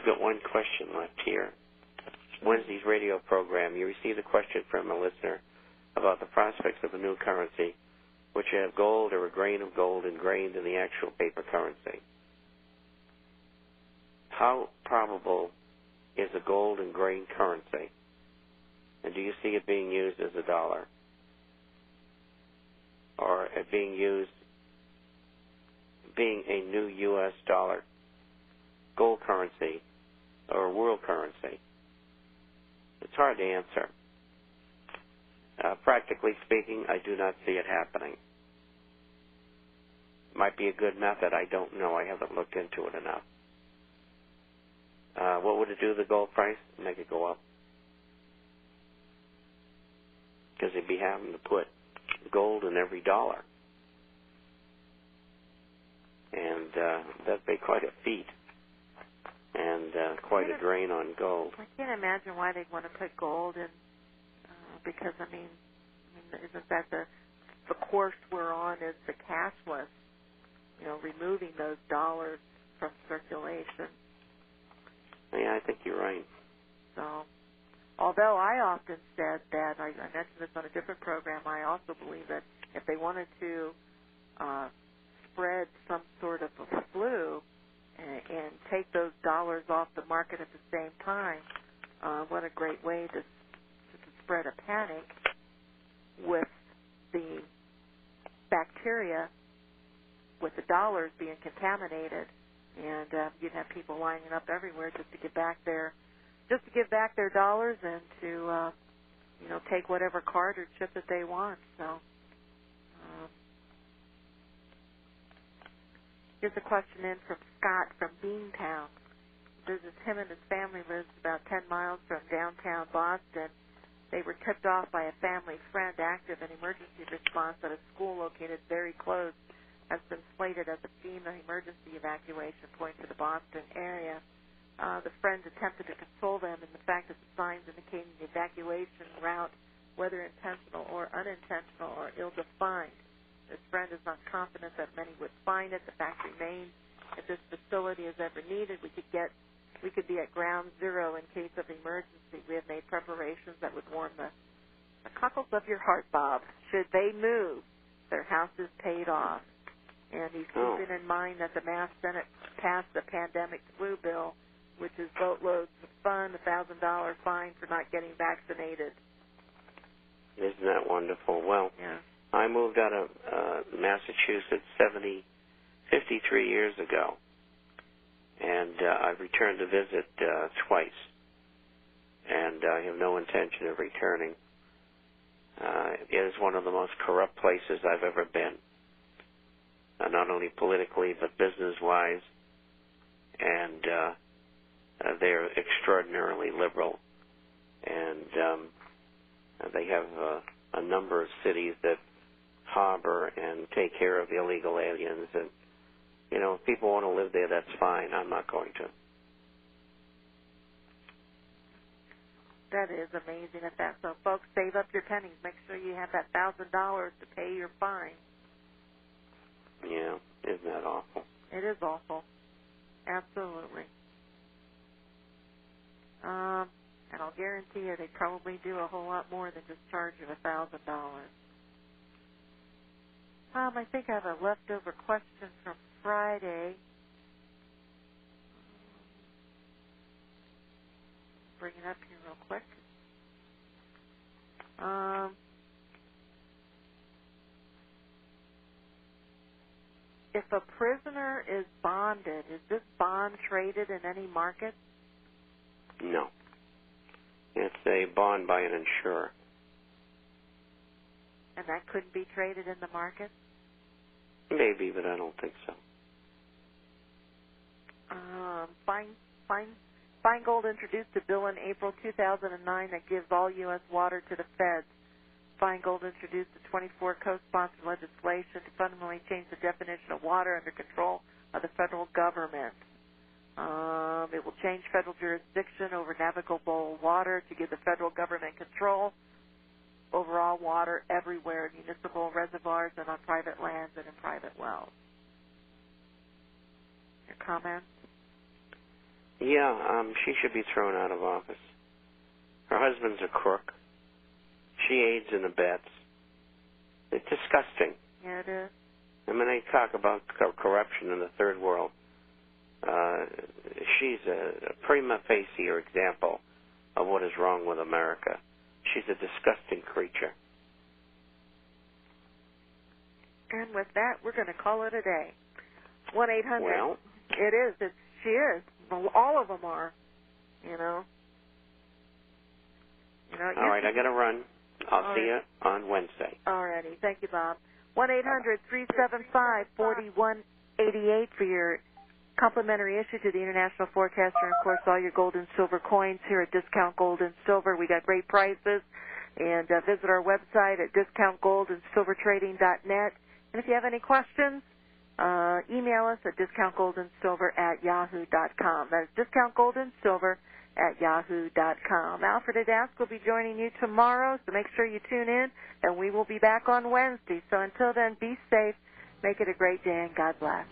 got one question left here. Wednesday's radio program, you received a question from a listener about the prospects of a new currency, which have gold or a grain of gold ingrained in the actual paper currency. How probable is a gold and grain currency? And do you see it being used as a dollar? Or it being used, being a new U.S. dollar, gold currency, or world currency? It's hard to answer. Practically speaking, I do not see it happening. Might be a good method. I don't know. I haven't looked into it enough. What would it do to the gold price? Make it go up. Because they'd be having to put gold in every dollar. And that'd be quite a feat. And quite a drain on gold. I can't imagine why they'd want to put gold in, because, I mean, isn't that the course we're on is the cashless, removing those dollars from circulation. Yeah, I think you're right. So, although I often said that, I mentioned this on a different program, I also believe that if they wanted to spread some sort of a flu and take those dollars off the market at the same time, what a great way to spread a panic with the bacteria, with the dollars being contaminated, and you'd have people lining up everywhere just to give back their dollars and to take whatever card or chip that they want. So here's a question in from Scott from Beantown. Him and his family lives about 10 miles from downtown Boston. They were tipped off by a family friend active in emergency response that a school located very close has been slated as a FEMA emergency evacuation point for the Boston area. The friend attempted to console them in the fact that the signs indicating the evacuation route, whether intentional or unintentional, are ill-defined. This friend is not confident that many would find it. The fact remains, if this facility is ever needed, we could be at ground zero in case of emergency. We have made preparations that would warm the cockles of your heart, Bob. Should they move, their house is paid off. And he's keeping in mind that the Mass Senate passed the pandemic flu bill, which is boatloads of fun, $1,000 fine for not getting vaccinated. Isn't that wonderful? Well, yeah. I moved out of Massachusetts 53 years ago, and I've returned to visit twice, and I have no intention of returning. It is one of the most corrupt places I've ever been, not only politically but business-wise, and they're extraordinarily liberal, and they have a number of cities that harbor and take care of illegal aliens, and if people want to live there, that's fine. I'm not going to. That is amazing at that. So, folks, save up your pennies. Make sure you have that $1,000 to pay your fine. Yeah, isn't that awful? It is awful. Absolutely. And I'll guarantee you they probably do a whole lot more than just charge you $1,000. I think I have a leftover question from Friday. Bring it up here real quick. If a prisoner is bonded, is this bond traded in any market? No. It's a bond by an insurer. And that couldn't be traded in the market? Maybe, but I don't think so. Feingold introduced a bill in April 2009 that gives all U.S. water to the feds. Feingold introduced a 24 co-sponsored legislation to fundamentally change the definition of water under control of the federal government. It will change federal jurisdiction over navigable water to give the federal government control over all water everywhere, municipal reservoirs and on private lands and in private wells. Your comments? Yeah, she should be thrown out of office. Her husband's a crook. She aids and abets. It's disgusting. Yeah, it is. I mean, they talk about corruption in the third world. She's a prima facie example of what is wrong with America. She's a disgusting creature. And with that, we're going to call it a day. 1-800. Well, it is. She is. All of them are. You know. All right, I got to run. I'll see you on Wednesday. All righty. Thank you, Bob. 1-800-375-4188 for your complimentary issue to the International Forecaster, and, of course, all your gold and silver coins here at Discount Gold and Silver. We got great prices. And visit our website at discountgoldandsilvertrading.net. And if you have any questions, email us at discountgoldandsilver@yahoo.com. That is discountgoldandsilver@yahoo.com. Alfred Adask will be joining you tomorrow, so make sure you tune in, and we will be back on Wednesday. So until then, be safe, make it a great day, and God bless.